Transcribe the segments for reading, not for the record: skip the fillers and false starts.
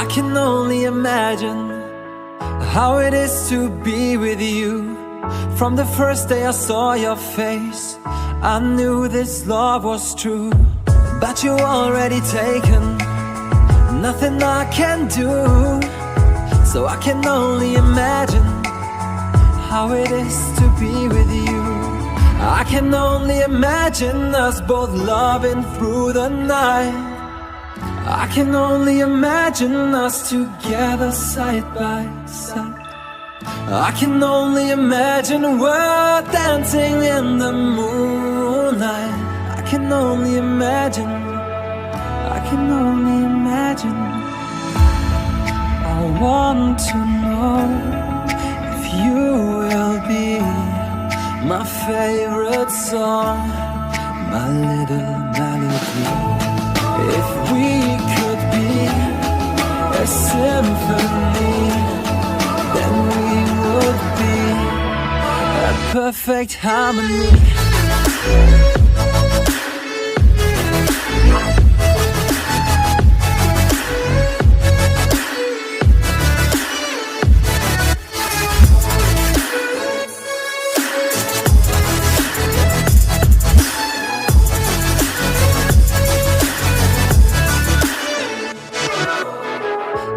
I can only imagine how it is to be with you. From the first day I saw your face, I knew this love was true. But you already taken, nothing I can do. So I can only imagine how it is to be with you. I can only imagine us both loving through the night. I can only imagine us together side by side. I can only imagine we're dancing in the moonlight. I can only imagine, I can only imagine. I want to know if you will be my favorite song, my little melody. If we could be a symphony, then we would be a perfect harmony.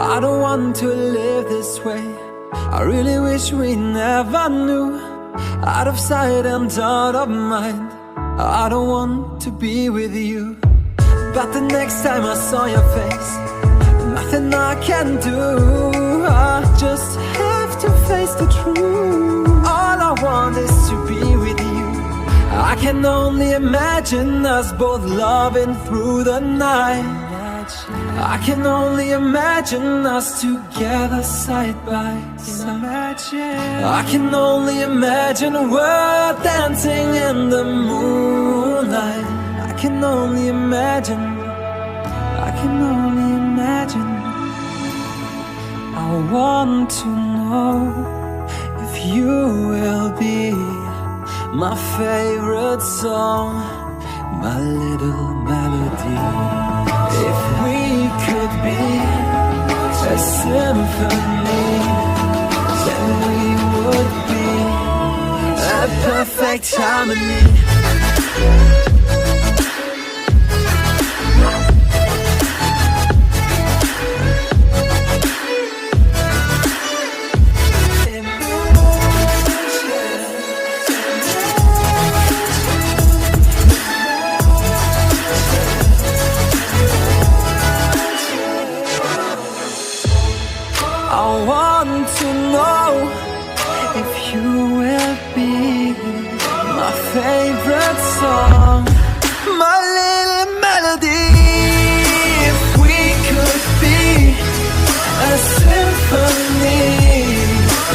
I don't want to live this way. I really wish we never knew. Out of sight and out of mind, I don't want to be with you. But the next time I saw your face, nothing I can do. I just have to face the truth. All I want is to be with you. I can only imagine us both loving through the night. I can only imagine us together side by side. I can only imagine we're dancing in the moonlight. I can only imagine, I can only imagine. I want to know if you will be my favorite song, my little melody. If we could be a symphony, then we would be a perfect harmony. I want to know if you will be my favorite song, my little melody. If we could be a symphony,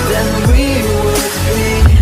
then we would be.